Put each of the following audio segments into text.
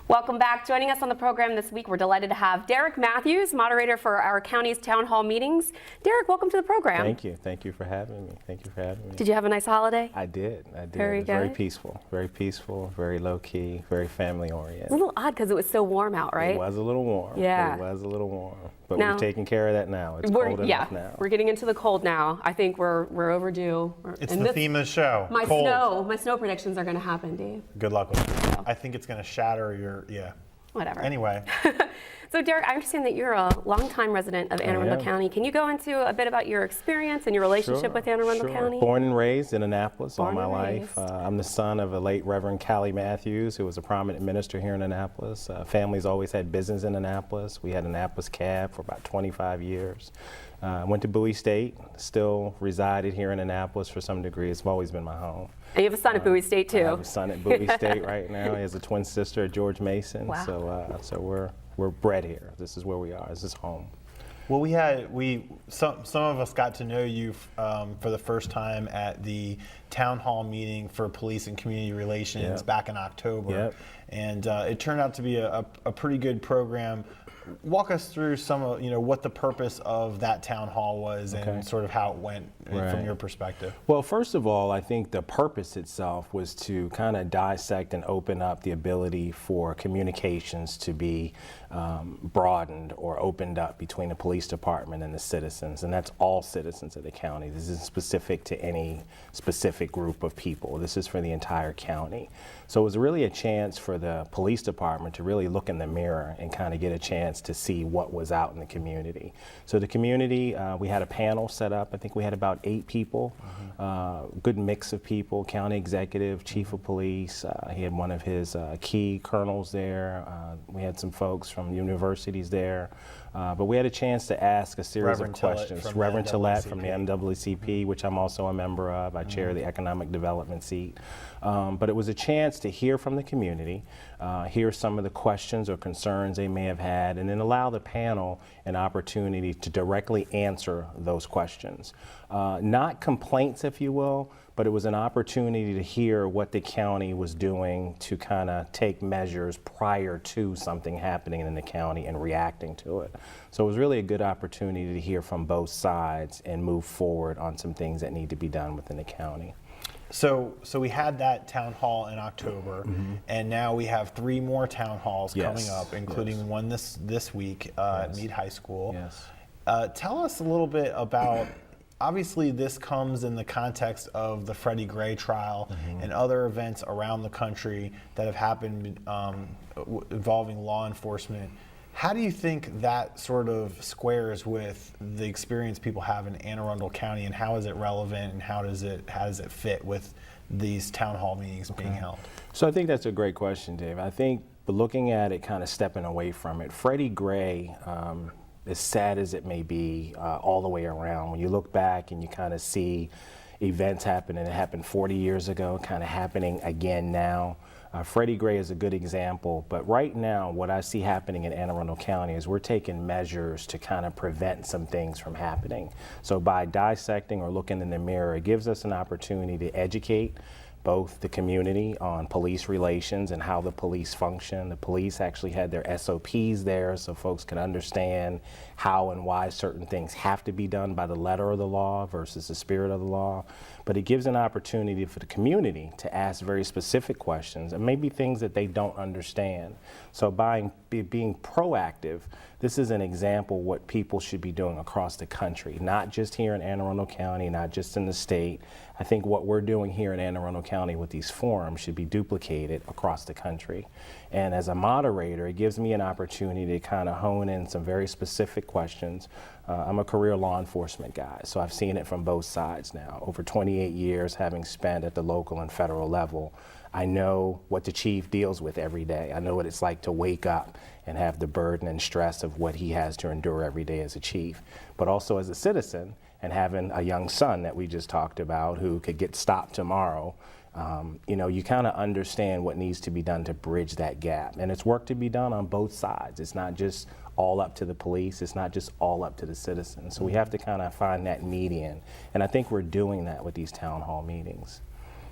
Welcome back. Joining us on the program this week, we're delighted to have Derek Matthews, moderator for our county's town hall meetings. Derek, welcome to the program. Thank you. Thank you for having me. Thank you for having me. Did you have a nice holiday? I did. Very good. Very peaceful, very low key, very family oriented. It's a little odd because it was so warm out, right? It was a little warm. Yeah. It was a little warm. But Now, we're taking care of that now. It's cold enough now. We're getting into the cold now. I think we're overdue. It's the theme of the show. My cold. snow predictions are going to happen, Dave. Good luck with it. I think it's going to shatter your, Whatever. Anyway. So Derek, I understand that you're a longtime resident of Anne Arundel County. Can you go into a bit about your experience and your relationship with Anne Arundel County? Born and raised in Annapolis all my raised. life. I'm the son of a late Reverend Callie Matthews, who was a prominent minister here in Annapolis. Family's always had business in Annapolis. We had Annapolis Cab for about 25 years. Went to Bowie State, still resided here in Annapolis for some degree. It's always been my home. And you have a son at Bowie State too. I have a son at Bowie State right now. He has a twin sister at George Mason. Wow. So we're bred here. This is where we are. This is home. Well, some of us got to know you for the first time at the town hall meeting for police and community relations back in October, and it turned out to be a pretty good program. Walk us through some of what the purpose of that town hall was and sort of how it went from your perspective. Well, first of all, I think the purpose itself was to kind of dissect and open up the ability for communications to be broadened or opened up between the police department and the citizens, and that's all citizens of the county. This isn't specific to any specific group of people. This is for the entire county. So it was really a chance for the police department to really look in the mirror and kind of get a chance to see what was out in the community. So the community, we had a panel set up. I think we had about 8 people, good mix of people, county executive, chief of police. He had one of his key colonels there. We had some folks from universities there. But we had a chance to ask a series of questions. Reverend Tillett from the NAACP, which I'm also a member of. I chair the economic development seat. But it was a chance to hear from the community, hear some of the questions or concerns they may have had, and then allow the panel an opportunity to directly answer those questions. Not complaints, if you will, but it was an opportunity to hear what the county was doing to kind of take measures prior to something happening in the county and reacting to it. So it was really a good opportunity to hear from both sides and move forward on some things that need to be done within the county. So we had that town hall in October, and now we have 3 more town halls coming up, including one this week at Meade High School. Tell us a little bit about, obviously this comes in the context of the Freddie Gray trial and other events around the country that have happened involving law enforcement. How do you think that sort of squares with the experience people have in Anne Arundel County, and how is it relevant, and how does it fit with these town hall meetings being held? So I think that's a great question, Dave. I think looking at it, kind of stepping away from it, Freddie Gray, as sad as it may be, all the way around, when you look back and you kind of see events happen, and it happened 40 years ago, kind of happening again now. Freddie Gray is a good example, but right now what I see happening in Anne Arundel County is we're taking measures to kind of prevent some things from happening. So by dissecting or looking in the mirror, it gives us an opportunity to educate both the community on police relations and how the police function. The police actually had their SOPs there so folks can understand how and why certain things have to be done by the letter of the law versus the spirit of the law. But it gives an opportunity for the community to ask very specific questions and maybe things that they don't understand. So by being proactive, this is an example of what people should be doing across the country, not just here in Anne Arundel County, not just in the state. I think what we're doing here in Anne Arundel County with these forums should be duplicated across the country. And as a moderator, it gives me an opportunity to kind of hone in some very specific questions. I'm a career law enforcement guy, so I've seen it from both sides now. Over 28 years having spent at the local and federal level, I know what the chief deals with every day. I know what it's like to wake up and have the burden and stress of what he has to endure every day as a chief. But also as a citizen, and having a young son that we just talked about who could get stopped tomorrow, you kind of understand what needs to be done to bridge that gap. And it's work to be done on both sides. It's not just all up to the police. It's not just all up to the citizens. So we have to kind of find that median. And I think we're doing that with these town hall meetings.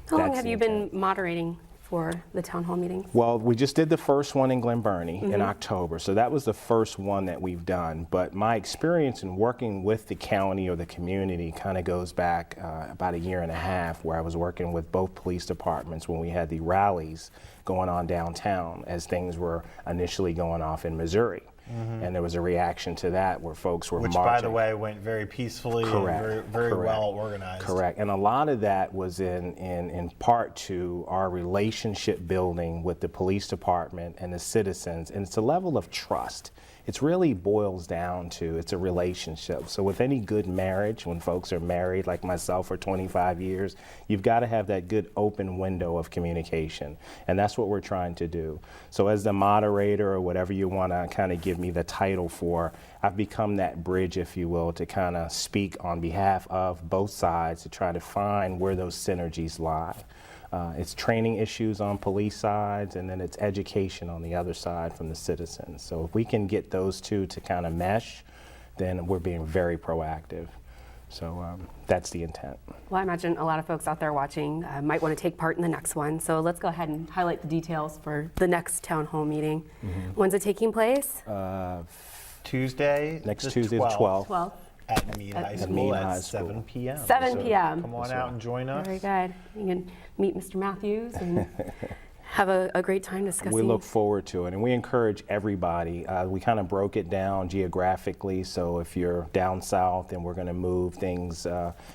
How long have you been moderating for the town hall meetings? Well, we just did the first one in Glen Burnie in October, so that was the first one that we've done. But my experience in working with the county or the community kind of goes back about a year and a half, where I was working with both police departments when we had the rallies going on downtown as things were initially going off in Missouri. And there was a reaction to that where folks were marching. Which, by the way, went very peacefully Correct. and very Correct. well organized. Correct. And a lot of that was in part to our relationship building with the police department and the citizens. And it's a level of trust. It really boils down to, it's a relationship. So with any good marriage, when folks are married, like myself for 25 years, you've got to have that good open window of communication. And that's what we're trying to do. So as the moderator, or whatever you want to kind of give me the title for, I've become that bridge, if you will, to kind of speak on behalf of both sides to try to find where those synergies lie. It's training issues on police sides, and then it's education on the other side from the citizens. So if we can get those two to kind of mesh, then we're being very proactive. So that's the intent. Well, I imagine a lot of folks out there watching might want to take part in the next one. So let's go ahead and highlight the details for the next town hall meeting. When's it taking place? Tuesday, Next the Tuesday, the 12th. 12th. at Mead High School Mead at High 7 p.m. 7 p.m. Come on out and join us. Very good. You can meet Mr. Matthews and have a great time discussing. We look forward to it, and we encourage everybody. We kind of broke it down geographically, so if you're down south, then we're going to move things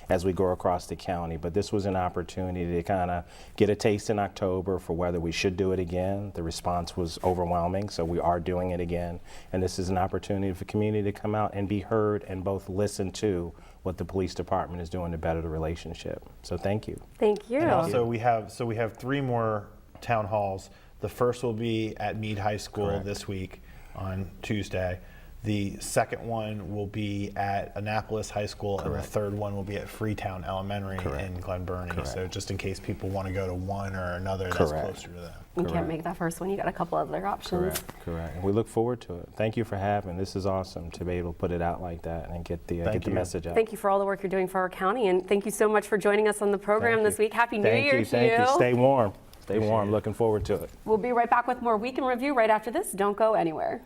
as we go across the county. But this was an opportunity to kind of get a taste in October for whether we should do it again. The response was overwhelming, so we are doing it again. And this is an opportunity for the community to come out and be heard and both listen to what the police department is doing to better the relationship. So thank you. Thank you. And also we have 3 more town halls. The first will be at Mead High School Correct. this week on Tuesday. The second one will be at Annapolis High School, and the third one will be at Freetown Elementary in Glen Burnie. Correct. So just in case people want to go to one or another that's closer to them. You can't make that first one. You got a couple other options. Correct. And we look forward to it. Thank you for having. This is awesome to be able to put it out like that and get the message out. Thank you for all the work you're doing for our county, and thank you so much for joining us on the program this week. Happy New Year to you. Thank you. Stay warm. Stay warm. Looking forward to it. We'll be right back with more Week in Review right after this. Don't go anywhere.